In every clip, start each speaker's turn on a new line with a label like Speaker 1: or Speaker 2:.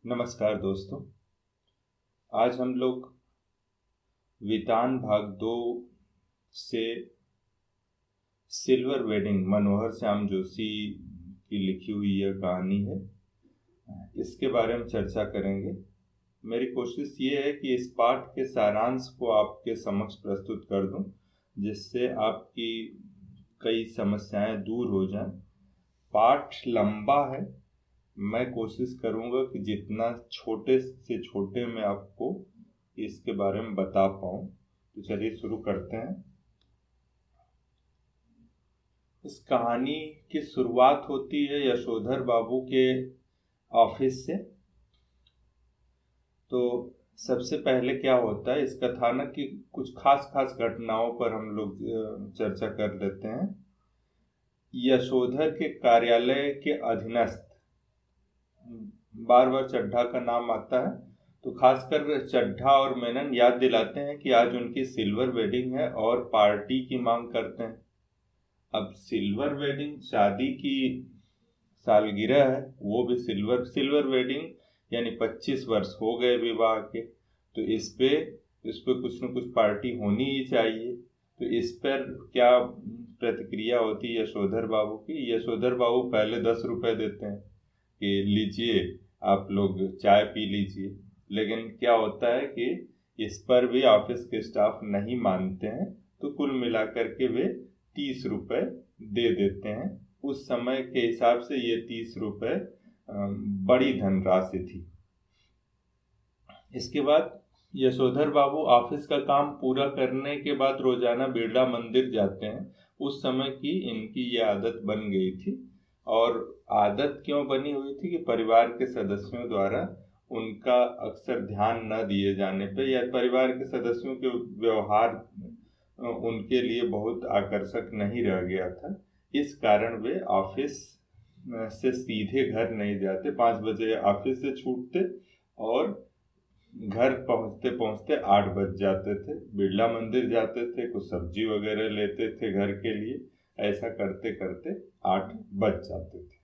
Speaker 1: नमस्कार दोस्तों। आज हम लोग वितान भाग 2 से सिल्वर वेडिंग मनोहर श्याम जोशी की लिखी हुई यह कहानी है, इसके बारे में चर्चा करेंगे। मेरी कोशिश ये है कि इस पाठ के सारांश को आपके समक्ष प्रस्तुत कर दूं, जिससे आपकी कई समस्याएं दूर हो जाएं। पाठ लंबा है, मैं कोशिश करूंगा कि जितना छोटे से छोटे में आपको इसके बारे में बता पाऊं। तो चलिए शुरू करते हैं। इस कहानी की शुरुआत होती है यशोधर बाबू के ऑफिस से। तो सबसे पहले क्या होता है, इस कथानक की कुछ खास घटनाओं पर हम लोग चर्चा कर लेते हैं। यशोधर के कार्यालय के अधीनस्थ बार चड्ढा का नाम आता है, तो खासकर चड्ढा और मेनन याद दिलाते हैं कि आज उनकी सिल्वर वेडिंग है और पार्टी की मांग करते हैं। अब सिल्वर वेडिंग शादी की सालगिरह है, वो भी सिल्वर वेडिंग, यानी 25 वर्ष हो गए विवाह के, तो इस पे कुछ न कुछ पार्टी होनी ही चाहिए। तो इस पर क्या प्रतिक्रिया होती है यशोधर बाबू की? यशोधर बाबू पहले 10 रुपए देते हैं कि लीजिए, आप लोग चाय पी लीजिए। लेकिन क्या होता है कि इस पर भी ऑफिस के स्टाफ नहीं मानते हैं, तो कुल मिलाकर के वे 30 रुपए दे देते हैं। उस समय के हिसाब से ये 30 रुपए बड़ी धनराशि थी। इसके बाद यशोधर बाबू ऑफिस का काम पूरा करने के बाद रोजाना बिरला मंदिर जाते हैं। उस समय की इनकी ये आदत बन गई थी। और आदत क्यों बनी हुई थी कि परिवार के सदस्यों द्वारा उनका अक्सर ध्यान न दिए जाने पर, या परिवार के सदस्यों के व्यवहार उनके लिए बहुत आकर्षक नहीं रह गया था। इस कारण वे ऑफिस से सीधे घर नहीं जाते। 5 बजे ऑफिस से छूटते और घर पहुंचते पहुंचते 8 बज जाते थे। बिरला मंदिर जाते थे, कुछ सब्जी वगैरह लेते थे घर के लिए। ऐसा करते करते 8 बज जाते थे।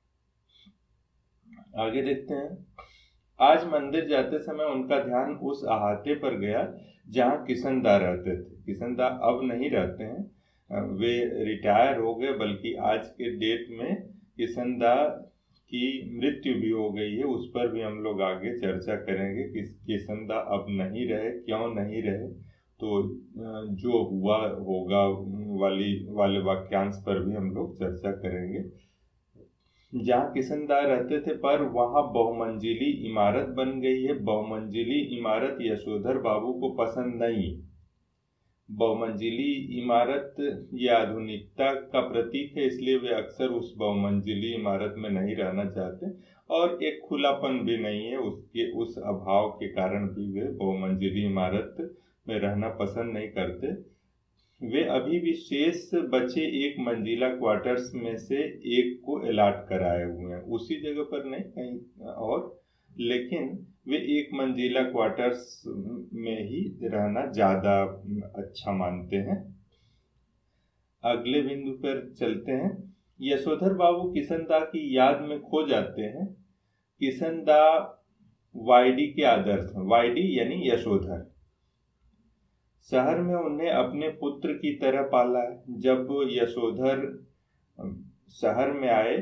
Speaker 1: आगे देखते हैं। आज मंदिर जाते समय उनका ध्यान उस अहाते पर गया जहां किशनदा रहते थे। किशनदा अब नहीं रहते हैं, वे रिटायर हो गए, बल्कि आज के डेट में किशनदा की मृत्यु भी हो गई है। उस पर भी हम लोग आगे चर्चा करेंगे कि किशनदा अब नहीं रहे, क्यों नहीं रहे। तो जो हुआ होगा वाले वाक्यांश पर भी हम लोग चर्चा करेंगे। जहाँ किशनदा रहते थे पर वहाँ बहुमंजिली इमारत बन गई है। बहुमंजिली इमारत यशोधर बाबू को पसंद नहीं। बहुमंजिली इमारत ये आधुनिकता का प्रतीक है, इसलिए वे अक्सर उस बहुमंजिली इमारत में नहीं रहना चाहते। और एक खुलापन भी नहीं है, उसके उस अभाव के कारण भी वे बहुमंजिली इमारत में रहना पसंद नहीं करते। वे अभी भी शेष बचे एक मंजिला क्वार्टर्स में से एक को अलाट कराए हुए हैं, उसी जगह पर नहीं कहीं और, लेकिन वे एक मंजिला क्वार्टर्स में ही रहना ज्यादा अच्छा मानते हैं। अगले बिंदु पर चलते हैं। यशोधर बाबू किशनदा की याद में खो जाते हैं। किशनदा वाईडी के आदर्श हैं। वाईडी यानी यशोधर। शहर में उन्हें अपने पुत्र की तरह पाला है। जब यशोधर शहर में आए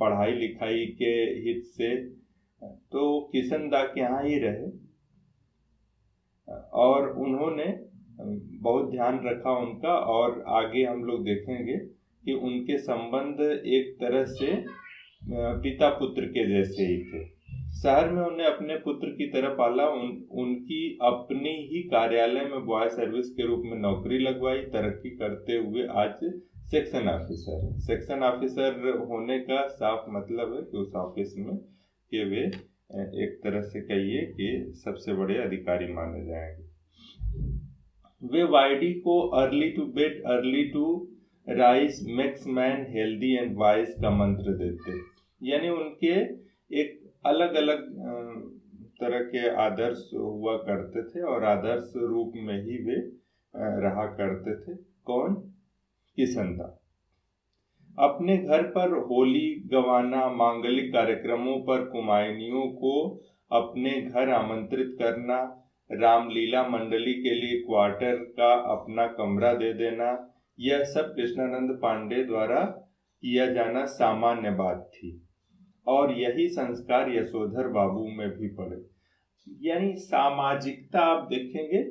Speaker 1: पढ़ाई लिखाई के हित से, तो किशनदा के यहाँ ही रहे और उन्होंने बहुत ध्यान रखा उनका। और आगे हम लोग देखेंगे कि उनके संबंध एक तरह से पिता पुत्र के जैसे ही थे। शहर में उन्हें अपने पुत्र की तरह पाला। उनकी अपनी ही कार्यालय में बॉय सर्विस के रूप में नौकरी लगवाई। तरक्की करते हुए आज सेक्शन ऑफिसर होने का साफ मतलब है कि उस ऑफिस में कि वे एक तरह से कहिए कि सबसे बड़े अधिकारी माने जाएंगे। वे वाईडी को early to bed early to rise makes man healthy and wise का मंत्र देते। यानी उनके एक अलग अलग तरह के आदर्श हुआ करते थे और आदर्श रूप में ही वे रहा करते थे। कौन? किशनदा। अपने घर पर होली गंवाना, मांगलिक कार्यक्रमों पर कुमायनियों को अपने घर आमंत्रित करना, रामलीला मंडली के लिए क्वार्टर का अपना कमरा दे देना, यह सब कृष्णानंद पांडे द्वारा किया जाना सामान्य बात थी। और यही संस्कार यशोधर बाबू में भी पड़े। यानी सामाजिकता आप देखेंगे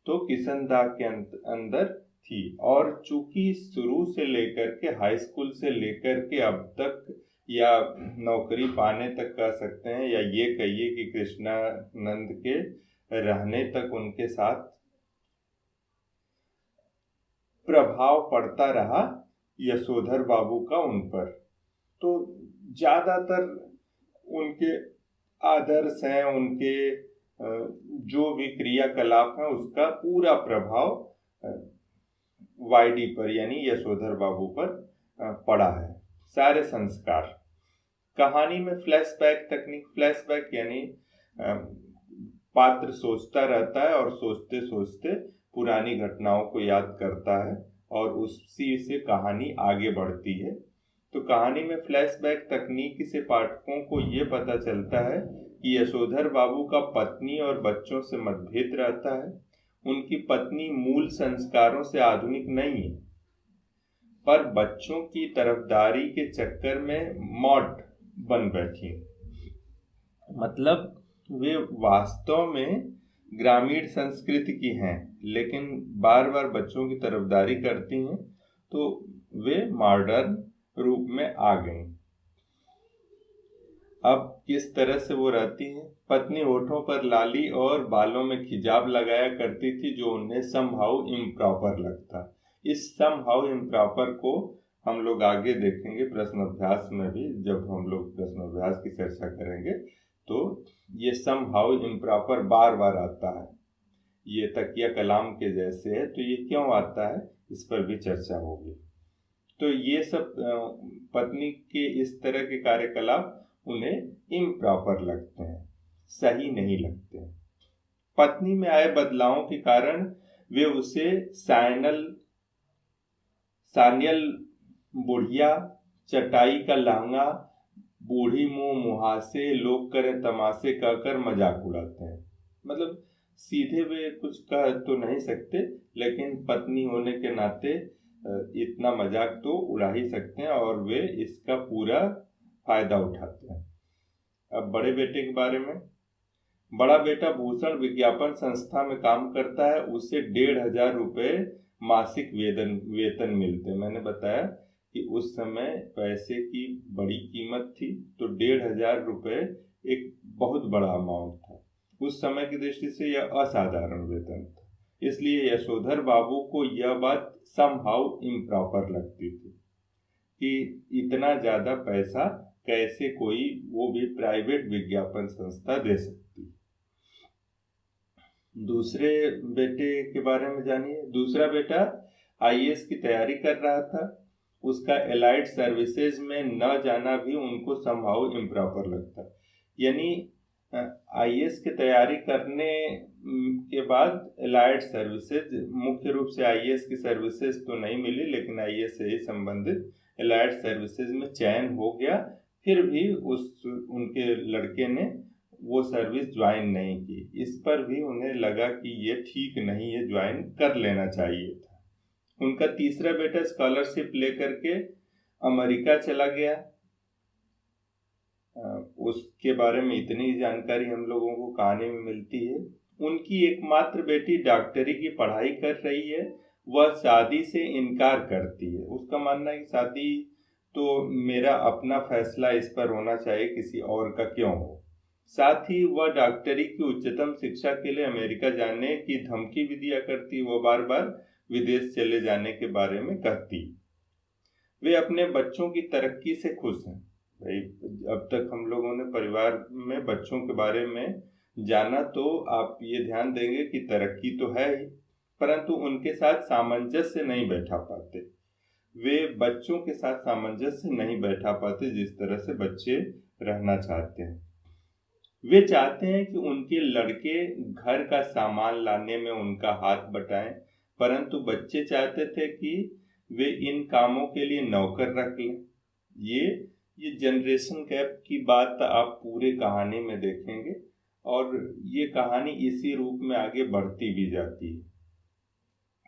Speaker 1: तो किशनदा के अंदर थी। और चूंकि शुरू से लेकर के हाई स्कूल से लेकर के अब तक, या नौकरी पाने तक कह सकते हैं, या ये कहिए कि कृष्णानंद के रहने तक उनके साथ प्रभाव पड़ता रहा यशोधर बाबू का उन पर, तो ज्यादातर उनके आदर्श हैं, उनके जो भी क्रियाकलाप हैं, उसका पूरा प्रभाव वाईडी पर यानी यशोधर बाबू पर पड़ा है। सारे संस्कार कहानी में फ्लैशबैक तकनीक, फ्लैशबैक यानी पात्र सोचता रहता है और सोचते सोचते पुरानी घटनाओं को याद करता है और उसी से कहानी आगे बढ़ती है। तो कहानी में फ्लैशबैक तकनीक से पाठकों को ये पता चलता है कि यशोधर बाबू का पत्नी और बच्चों से मतभेद रहता है। उनकी पत्नी मूल संस्कारों से आधुनिक नहीं है, पर बच्चों की तरफदारी के चक्कर में मॉड बन बैठी। मतलब वे वास्तव में ग्रामीण संस्कृति की हैं, लेकिन बार बार बच्चों की तरफदारी करती हैं, तो वे मॉडर्न रूप में आ गई। अब किस तरह से वो रहती हैं? पत्नी होठों पर लाली और बालों में खिजाब लगाया करती थी, जो उन्हें समहाउ इम्प्रॉपर लगता। इस समहाउ इम्प्रॉपर को हम लोग आगे देखेंगे प्रश्नोत्थास में भी, जब हम लोग प्रश्नोत्थास की चर्चा करेंगे तो ये समहाउ इम्प्रॉपर बार बार आता है। ये तकिया कलाम के जैसे है, तो ये क्यों आता है इस पर भी चर्चा होगी। तो ये सब पत्नी के इस तरह के कार्यकलाप उन्हें इम्प्रॉपर लगते हैं, सही नहीं लगते हैं। पत्नी में आए बदलावों के कारण वे उसे सानियल बुढ़िया, चटाई का लहंगा, बूढ़ी मुंह मुहासे, लोग करें तमाशे कहकर मजाक उड़ाते हैं। मतलब सीधे वे कुछ कह तो नहीं सकते, लेकिन पत्नी होने के नाते इतना मजाक तो उड़ा ही सकते हैं और वे इसका पूरा फायदा उठाते हैं। अब बड़े बेटे के बारे में। बड़ा बेटा भूषण विज्ञापन संस्था में काम करता है। उसे 1500 रुपये मासिक वेतन मिलते। मैंने बताया कि उस समय पैसे की बड़ी कीमत थी, तो 1500 रुपये एक बहुत बड़ा अमाउंट था। उस समय की दृष्टि से यह असाधारण वेतन था, इसलिए यशोधर बाबू को यह बात समहाउ इम्प्रॉपर लगती थी कि इतना ज़्यादा पैसा कैसे कोई, वो भी प्राइवेट विज्ञापन संस्था, दे सकती। दूसरे बेटे के बारे में जानिए। दूसरा बेटा आईएएस की तैयारी कर रहा था। उसका एलाइड सर्विसेज में न जाना भी उनको समहाउ इम्प्रॉपर लगता। यानी आईएएस की तैयारी करने के बाद एलाइड सर्विसेज, मुख्य रूप से आईएएस की सर्विसेज तो नहीं मिली, लेकिन आईएएस से ही संबंधित एलाइड सर्विसेज में चयन हो गया। फिर भी उनके लड़के ने वो सर्विस ज्वाइन नहीं की। इस पर भी उन्हें लगा कि ये ठीक नहीं है, ज्वाइन कर लेना चाहिए था। उनका तीसरा बेटा स्कॉलरशिप लेकर के अमेरिका चला गया। उसके बारे में इतनी जानकारी हम लोगों को कहानी में मिलती है। उनकी एकमात्र बेटी डॉक्टरी की पढ़ाई कर रही है। वह शादी से इनकार करती है। उसका मानना है कि शादी तो मेरा अपना फैसला इस पर होना चाहिए, किसी और का क्यों हो। साथ ही वह डॉक्टरी की उच्चतम शिक्षा के लिए अमेरिका जाने की धमकी भी दिया करती। वह बार बार विदेश चले जाने के बारे में कहती। वे अपने बच्चों की तरक्की से खुश हैं। भाई, अब तक हम लोगों ने परिवार में बच्चों के बारे में जाना, तो आप ये ध्यान देंगे कि तरक्की तो है ही, परंतु उनके साथ सामंजस्य नहीं बैठा पाते। वे बच्चों के साथ सामंजस्य नहीं बैठा पाते जिस तरह से बच्चे रहना चाहते हैं। वे चाहते हैं कि उनके लड़के घर का सामान लाने में उनका हाथ बटाएं, परंतु बच्चे चाहते थे कि वे इन कामों के लिए नौकर रख लें। ये जनरेशन गैप की बात आप पूरे कहानी में देखेंगे और ये कहानी इसी रूप में आगे बढ़ती भी जाती है।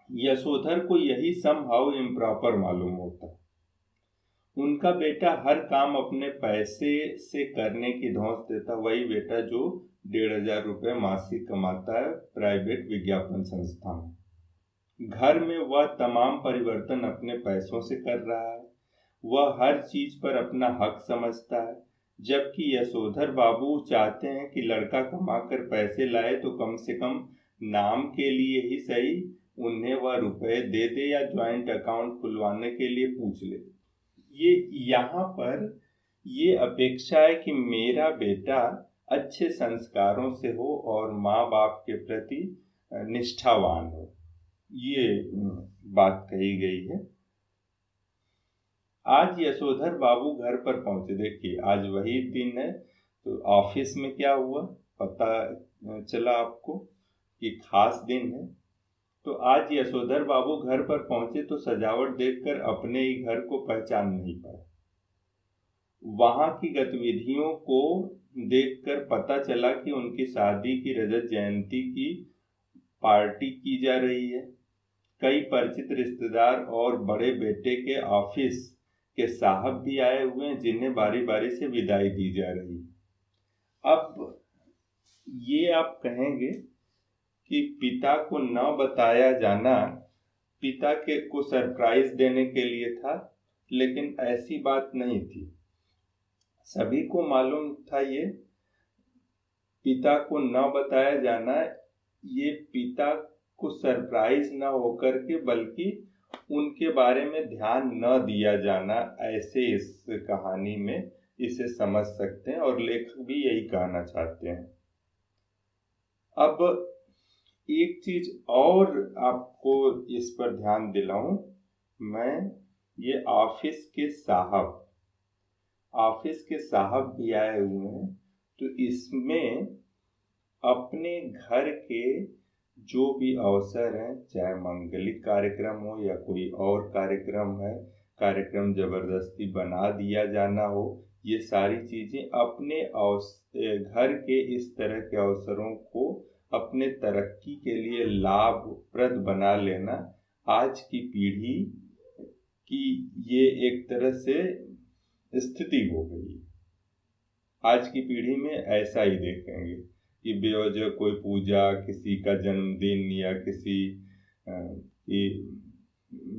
Speaker 1: यशोधर को यही समहाउ इम्प्रॉपर मालूम होता। उनका बेटा हर काम अपने पैसे से करने की धौंस देता, वही बेटा जो 1,500 रुपये मासिक कमाता है प्राइवेट विज्ञापन संस्था में। घर में वह तमाम परिवर्तन अपने पैसों से कर रहा है। वह हर चीज पर अपना हक समझता है, जबकि यशोधर बाबू चाहते हैं कि लड़का कमाकर पैसे लाए तो कम से कम नाम के लिए ही सही उन्हें वह रुपए दे दे या ज्वाइंट अकाउंट खुलवाने के लिए पूछ ले। ये यहाँ पर ये अपेक्षा है कि मेरा बेटा अच्छे संस्कारों से हो और माँ बाप के प्रति निष्ठावान हो, ये बात कही गई है। आज यशोधर बाबू घर पर पहुंचे। देखिए आज वही दिन है, तो ऑफिस में क्या हुआ पता चला आपको कि खास दिन है। तो आज यशोधर बाबू घर पर पहुंचे तो सजावट देखकर अपने ही घर को पहचान नहीं पाए। वहां की गतिविधियों को देखकर पता चला कि उनकी शादी की रजत जयंती की पार्टी की जा रही है। कई परिचित रिश्तेदार और बड़े बेटे के ऑफिस के साहब भी आए हुए हैं, जिन्हें बारी बारी से विदाई दी जा रही है। अब ये आप कहेंगे कि पिता को न बताया जाना पिता के को सरप्राइज देने के लिए था, लेकिन ऐसी बात नहीं थी। सभी को मालूम था ये पिता को न बताया जाना ये पिता को सरप्राइज न होकर के बल्कि उनके बारे में ध्यान न दिया जाना, ऐसे इस कहानी में इसे समझ सकते हैं और लेखक भी यही कहना चाहते हैं। अब एक चीज और आपको इस पर ध्यान दिलाऊं मैं, ये ऑफिस के साहब भी आए हुए हैं, तो इसमें अपने घर के जो भी अवसर हैं, चाहे मंगलिक कार्यक्रम हो या कोई और कार्यक्रम है, कार्यक्रम जबरदस्ती बना दिया जाना हो, ये सारी चीजें अपने घर के इस तरह के अवसरों को अपने तरक्की के लिए लाभप्रद बना लेना आज की पीढ़ी की ये एक तरह से स्थिति हो गई। आज की पीढ़ी में ऐसा ही देखेंगे कि बेवजह कोई पूजा, किसी का जन्मदिन या किसी की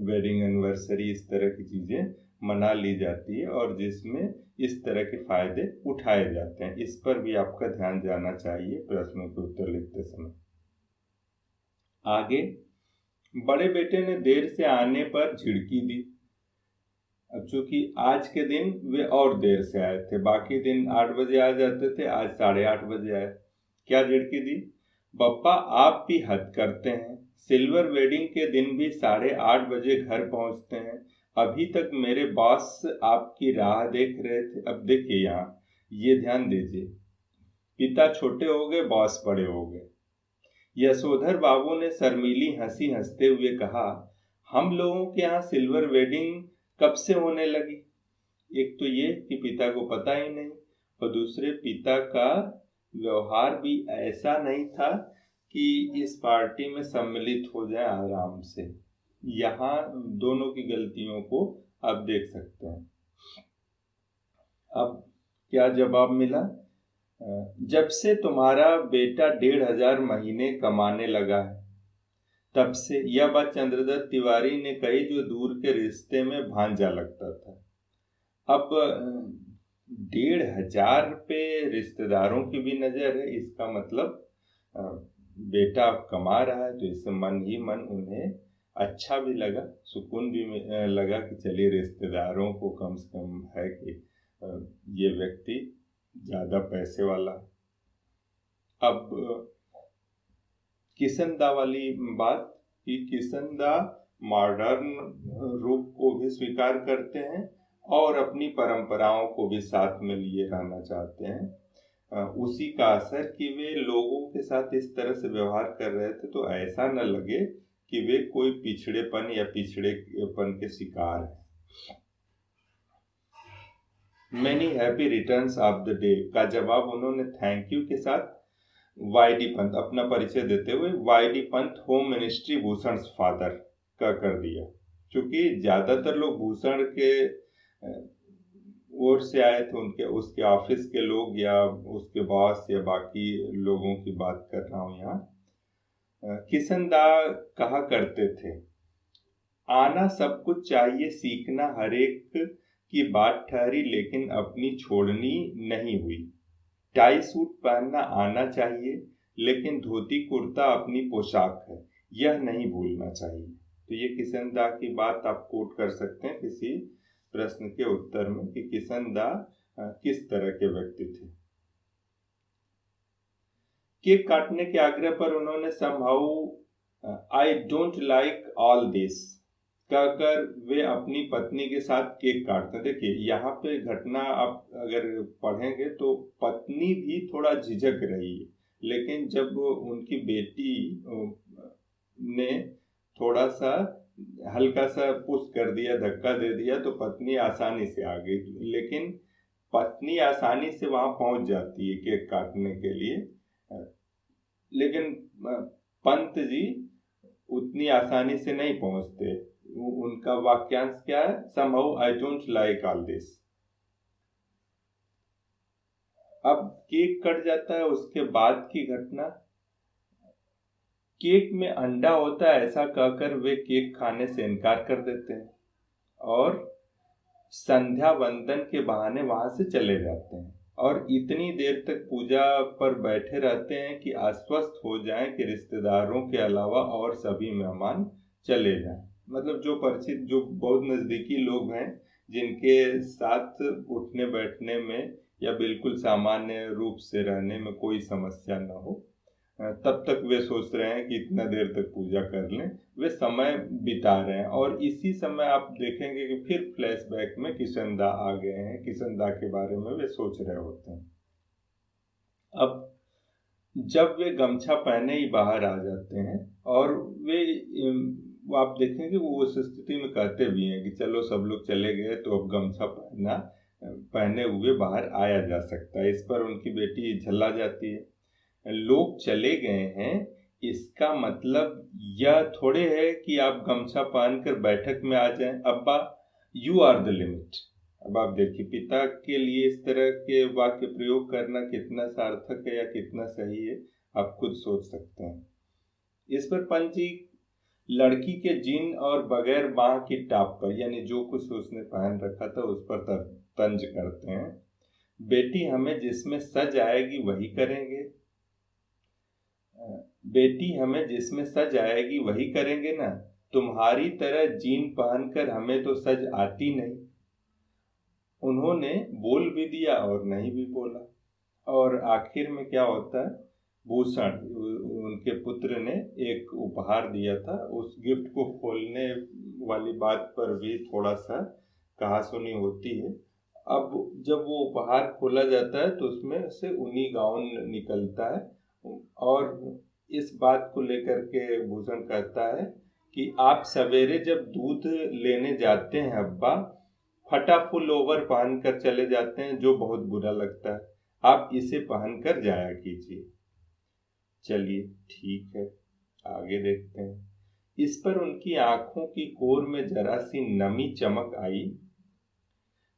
Speaker 1: वेडिंग एनिवर्सरी, इस तरह की चीज़ें मना ली जाती है और जिसमें इस तरह के फायदे उठाए जाते हैं। इस पर भी आपका ध्यान जाना चाहिए प्रश्नों के उत्तर लिखते समय। आगे, बड़े बेटे ने देर से आने पर झिड़की दी। अब चूंकि आज के दिन वे और देर से आए थे, बाकी दिन 8 बजे आ जाते थे, आज 8:30 बजे आए। क्या झिड़की दी? पप्पा आप भी हद करते हैं, सिल्वर वेडिंग के दिन भी 8:30 बजे घर पहुंचते हैं। अभी तक मेरे बॉस आपकी राह देख रहे थे। अब देखिए यहाँ ये ध्यान दीजिए, पिता छोटे हो गए, बॉस बड़े हो गए। यशोधर बाबू ने शर्मीली हंसी हंसते हुए कहा, हम लोगों के यहाँ सिल्वर वेडिंग कब से होने लगी? एक तो ये कि पिता को पता ही नहीं, और दूसरे पिता का व्यवहार भी ऐसा नहीं था कि इस पार्टी में सम्मिलित हो जाए आराम से। यहाँ दोनों की गलतियों को आप देख सकते हैं। अब क्या जवाब मिला? जब से तुम्हारा बेटा 1,500 महीने कमाने लगा है, तब से। यह बात चंद्रदत्त तिवारी ने कही, जो दूर के रिश्ते में भांजा लगता था। अब 1,500 पे रिश्तेदारों की भी नजर है, इसका मतलब बेटा कमा रहा है, तो इससे मन ही मन उन्हें अच्छा भी लगा, सुकून भी लगा कि चलिए रिश्तेदारों को कम से कम है कि ये व्यक्ति ज्यादा पैसे वाला। अब किशनदा वाली बात कि किशनदा मॉडर्न रूप को भी स्वीकार करते हैं और अपनी परंपराओं को भी साथ में लिए रहना चाहते हैं। उसी का असर कि वे लोगों के साथ इस तरह से व्यवहार कर रहे थे तो ऐसा न लगे कि वे कोई पिछड़ेपन या पिछड़ेपन के शिकार हैं। Many happy returns of the day का जवाब उन्होंने थैंक यू के साथ वाई.डी. पंत, अपना परिचय देते हुए Y D. Pant home ministry Bhushan father का कर दिया। क्योंकि ज्यादातर लोग भूषण के ओर से आए थे, उनके उसके ऑफिस के लोग या उसके बॉस या बाकी लोगों की बात कर रहा हूँ यहाँ। किशनदा कहा करते थे, आना सब कुछ चाहिए, सीखना हर एक की बात ठहरी, लेकिन अपनी छोड़नी नहीं हुई। टाई सूट पहनना आना चाहिए, लेकिन धोती कुर्ता अपनी पोशाक है, यह नहीं भूलना चाहिए। तो ये किशनदा की बात आप कोट कर सकते हैं किसी प्रश्न के उत्तर में कि किशनदा किस तरह के व्यक्ति थे। केक काटने के आग्रह पर उन्होंने somehow I don't like all this कहकर वे अपनी पत्नी के साथ केक काटते। देखिए यहाँ पे घटना आप अगर पढ़ेंगे तो पत्नी भी थोड़ा झिझक रही है, लेकिन जब उनकी बेटी ने थोड़ा सा हल्का सा पुश कर दिया, धक्का दे दिया, तो पत्नी आसानी से आ गई। लेकिन पत्नी आसानी से वहां पहुंच जाती है केक काटने के लिए, लेकिन पंत जी उतनी आसानी से नहीं पहुंचते। उनका वाक्यांश क्या है? Somehow I don't like all this. अब केक कट जाता है, उसके बाद की घटना, केक में अंडा होता है ऐसा कहकर वे केक खाने से इनकार कर देते हैं और संध्या वंदन के बहाने वहां से चले जाते हैं और इतनी देर तक पूजा पर बैठे रहते हैं कि आश्वस्त हो जाएं कि रिश्तेदारों के अलावा और सभी मेहमान चले जाएं। मतलब जो परिचित, जो बहुत नजदीकी लोग हैं, जिनके साथ उठने बैठने में या बिल्कुल सामान्य रूप से रहने में कोई समस्या न हो, तब तक वे सोच रहे हैं कि इतना देर तक पूजा कर लें, वे समय बिता रहे हैं। और इसी समय आप देखेंगे कि फिर फ्लैशबैक में किशनदा आ गए हैं, किशनदा के बारे में वे सोच रहे होते हैं। अब जब वे गमछा पहने ही बाहर आ जाते हैं और वे आप देखेंगे वो उस स्थिति में कहते भी हैं कि चलो सब लोग चले गए तो अब गमछा पहने हुए बाहर आया जा सकता है। इस पर उनकी बेटी झल्ला जाती है, लोग चले गए हैं, इसका मतलब यह थोड़े है कि आप गमछा पहनकर बैठक में आ जाएं। अब्बा, यू आर द लिमिट। अब आप देखिए, पिता के लिए इस तरह के वाक्य प्रयोग करना कितना सार्थक है या कितना सही है, आप खुद सोच सकते हैं। इस पर पंत जी लड़की के जीन और बगैर बाह की टाप पर, यानी जो कुछ उसने पहन रखा था उस पर तंज करते हैं। बेटी, हमें जिसमें सज आएगी वही करेंगे, बेटी हमें जिसमें सज आएगी वही करेंगे ना, तुम्हारी तरह जीन पहनकर हमें तो सज आती नहीं। उन्होंने बोल भी दिया और नहीं भी बोला। और आखिर में क्या होता है, भूषण उनके पुत्र ने एक उपहार दिया था, उस गिफ्ट को खोलने वाली बात पर भी थोड़ा सा कहासुनी होती है। अब जब वो उपहार खोला जाता है तो उसमें से ऊनी गाउन निकलता है और इस बात को लेकर के भूषण कहता है कि आप सवेरे जब दूध लेने जाते हैं अब्बा, फटा फुल ओवर पहनकर चले जाते हैं, जो बहुत बुरा लगता है, आप इसे पहनकर जाया कीजिए। चलिए ठीक है, आगे देखते हैं। इस पर उनकी आंखों की कोर में जरा सी नमी चमक आई।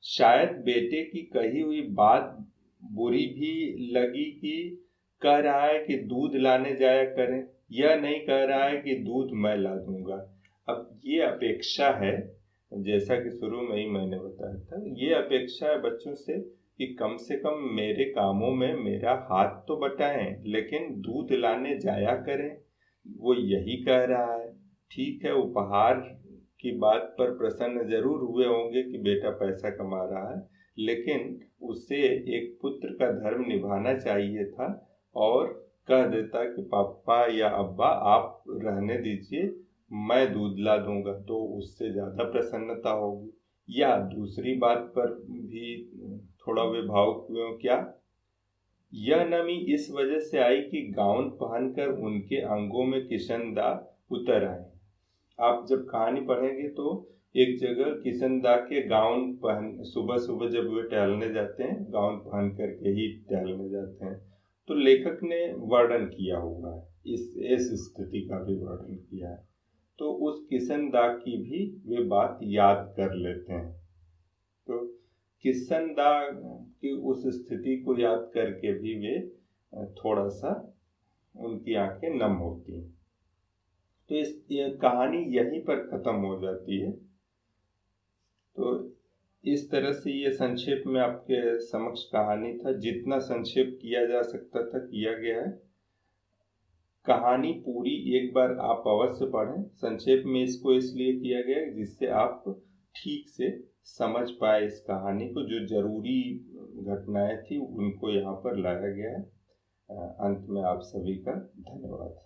Speaker 1: शायद बेटे की कही हुई बात बुरी भी लगी कि कह रहा है कि दूध लाने जाया करें, यह नहीं कह रहा है कि दूध मैं ला दूंगा। अब ये अपेक्षा है, जैसा कि शुरू में ही मैंने बताया था, ये अपेक्षा है बच्चों से कि कम से कम मेरे कामों में मेरा हाथ तो बटाएं, लेकिन दूध लाने जाया करें, वो यही कह रहा है। ठीक है, उपहार की बात पर प्रसन्न जरूर हुए होंगे कि बेटा पैसा कमा रहा है, लेकिन उसे एक पुत्र का धर्म निभाना चाहिए था और कह देता कि पापा या अब्बा आप रहने दीजिए, मैं दूध ला दूंगा, तो उससे ज्यादा प्रसन्नता होगी। या दूसरी बात पर भी थोड़ा वे भावुक हुए। क्या यह नमी इस वजह से आई कि गाउन पहनकर उनके अंगों में किशनदा उतर आए, आप जब कहानी पढ़ेंगे तो एक जगह किशनदा के गाउन पहन, सुबह सुबह जब वे टहलने जाते हैं गाउन पहन करके ही टहलने जाते हैं, तो लेखक ने वर्णन किया हुआ है, इस स्थिति का भी वर्णन किया है। तो उस किशनदा की भी वे बात याद कर लेते हैं। तो किशनदा की उस स्थिति को याद करके भी वे थोड़ा सा उनकी आंखें नम होती हैं। तो ये कहानी यहीं पर खत्म हो जाती है। तो इस तरह से ये संक्षेप में आपके समक्ष कहानी था, जितना संक्षेप किया जा सकता था किया गया है। कहानी पूरी एक बार आप अवश्य पढ़ें। संक्षेप में इसको इसलिए किया गया है जिससे आप ठीक से समझ पाए इस कहानी को, जो जरूरी घटनाएं थी उनको यहाँ पर लाया गया है। अंत में आप सभी का धन्यवाद।